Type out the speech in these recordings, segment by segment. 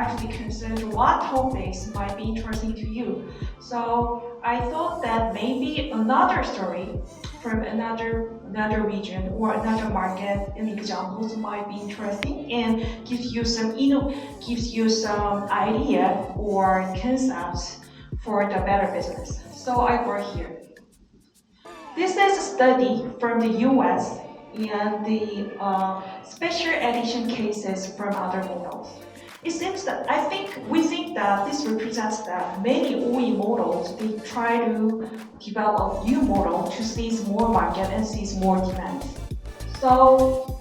actually considered what topics might be interesting to you. So I thought that maybe another story from another region or another market and examples might be interesting and gives you some idea or concepts for the better business. So I brought here. This is a study from the US and the special edition cases from other models. It seems that we think that this represents that many OE models, they try to develop a new model to seize more market and seize more demand. So,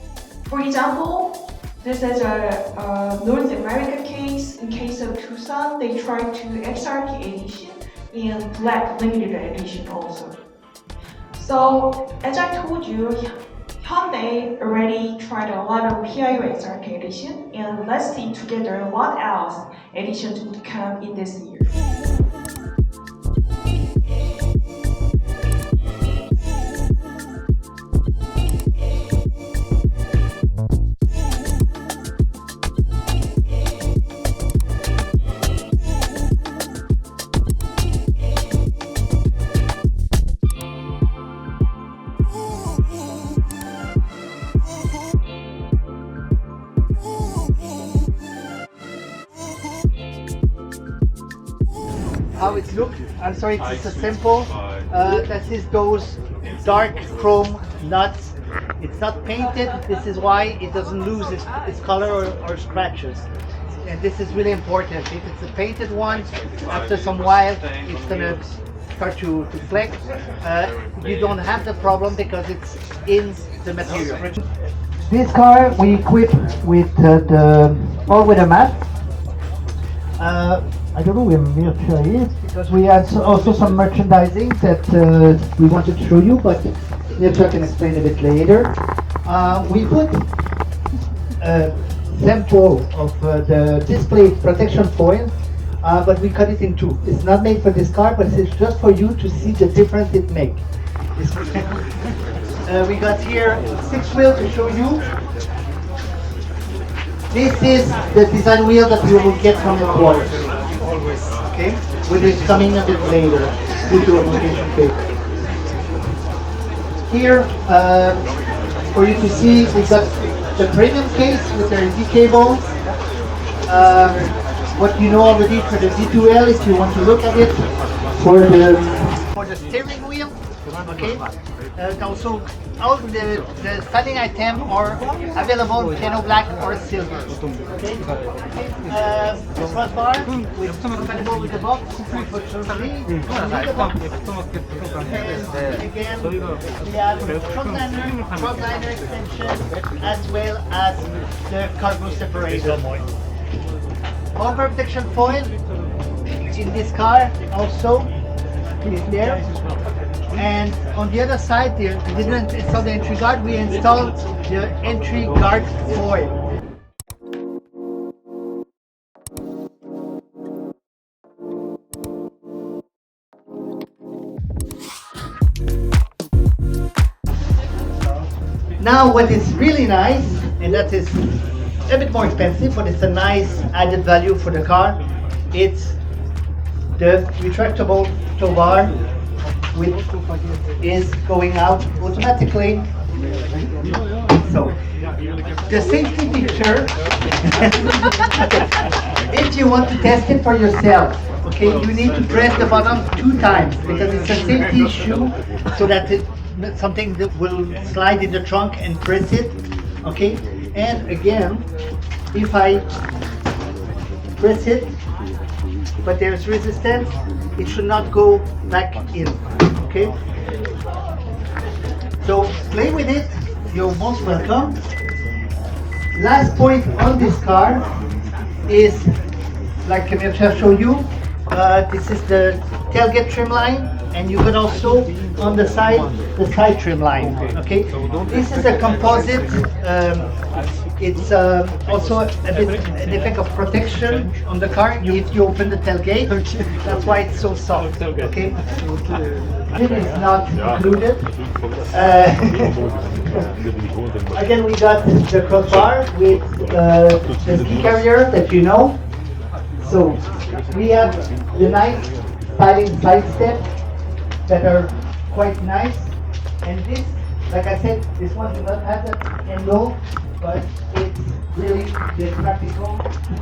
for example, this is a North America case. In case of Tucson, they tried to XRT edition and Black Limited edition also. So, as I told you, Hyundai already tried a lot of PIO XRT edition, and let's see together what else editions would come in this year. How it looks, I'm sorry, it's a simple. This is those dark chrome nuts. It's not painted. This is why it doesn't lose its color or scratches. And this is really important. If it's a painted one, after some while, it's gonna start to flex. You don't have the problem because it's in the material. This car we equip with with a mat. I don't know where Mircha is because we had also some merchandising that we wanted to show you, but Mircha can explain a bit later. We put a sample of the display protection foil, but we cut it in two. It's not made for this car, but it's just for you to see the difference it makes. We got here 6 wheels to show you. This is the design wheel that you will get from the quarters. Okay, which is coming a bit later due to application paper. Here, for you to see, we got the premium case with the RD cable. What you know already for the D2L, if you want to look at it, for the steering wheel. Okay. Also, all the styling items are available piano black or silver. Okay. The crossbar with compatible with the box. Again, we have frontliner extension as well as the cargo separator. Bumper protection foil in this car also is there. And on the other side there, we didn't install the entry guard, we installed the entry guard foil. Now what is really nice, and that is a bit more expensive, but it's a nice added value for the car, it's the retractable tow bar, which is going out automatically. So, the safety picture, if you want to test it for yourself, okay, you need to press the button 2 times because it's a safety issue, so that something that will slide in the trunk and press it, okay? And again, if I press it, but there's resistance, it should not go back in, okay? So play with it, you're most welcome. Last point on this car is, like Mircha showed you, this is the tailgate trim line, and you can also on the side trim line, okay? This is a composite, it's also a bit an effect of protection on the car if you open the tailgate. That's why it's so soft, okay? This is not included. Again, we got the crossbar with the ski carrier that you know. So we have the nice styling Sidesteps that are quite nice, and this, like I said, this one does not have that handle, but it's really practical.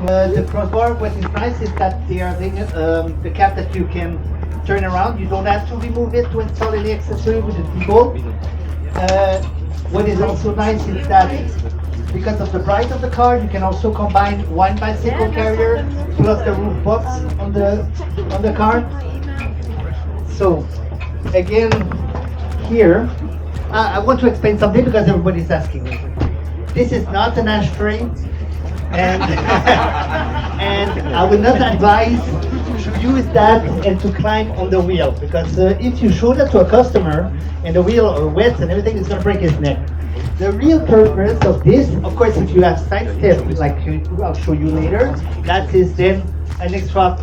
The crossbar, what is nice is that they are the cap that you can turn around. You don't have to remove it to install any accessory with the keyboard. What is also nice is that because of the price of the car, you can also combine one bicycle carrier plus the roof box on the car. So again, here I want to explain something because everybody's asking me. This is not an ashtray, and and I would not advise to use that and to climb on the wheel, because if you show that to a customer and the wheel are wet and everything, is going to break his neck. The real purpose of this, of course, if you have Sidesteps, like I'll show you later, that is then an extra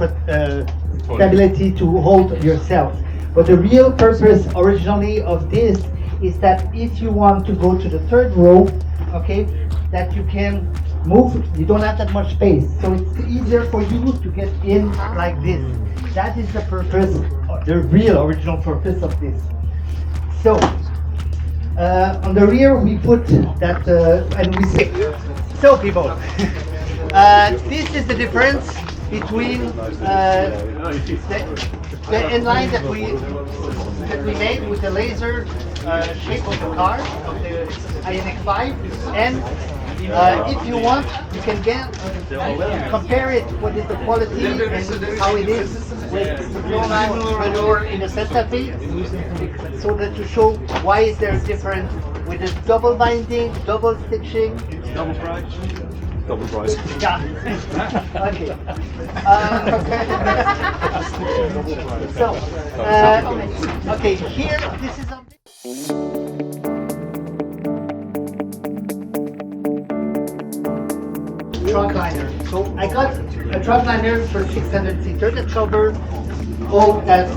stability to hold yourself. But the real purpose originally of this is that if you want to go to the third row, okay, that you can move, you don't have that much space, so it's easier for you to get in like this. That is the purpose, the real original purpose of this. So on the rear we put that and we say, so people, this is the difference between the inline that we made with the laser shape of the car, of the MX5, and if you want, you can compare it, what is the quality and how it is with the manure in the Santa Fe, so that to show why is there a difference with the double binding, double stitching. Double price. Double price. Yeah. Okay. So, okay, here, this is something. Trunk liner. So I got a trunk liner for 600 seater that covers all that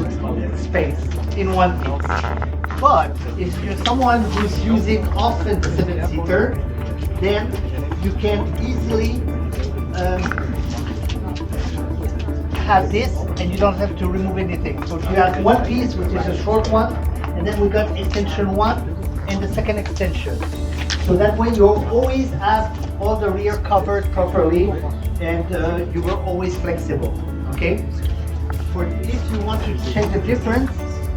space in one piece. But if you're someone who's using often 7-seater, then you can easily have this and you don't have to remove anything. So you have one piece, which is a short one, and then we got extension 1 and the second extension. So that way you always have all the rear covered properly, and you will always flexible, okay? For if you want to check the difference,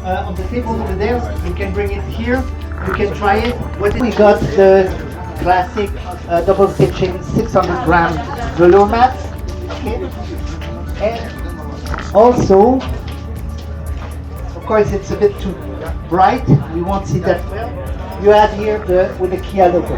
on the table over there, you can bring it here, you can try it. We got the classic double stitching 600 gram velour mats, okay? And also, of course it's a bit too bright, we won't see that well. You have here with the Kia logo.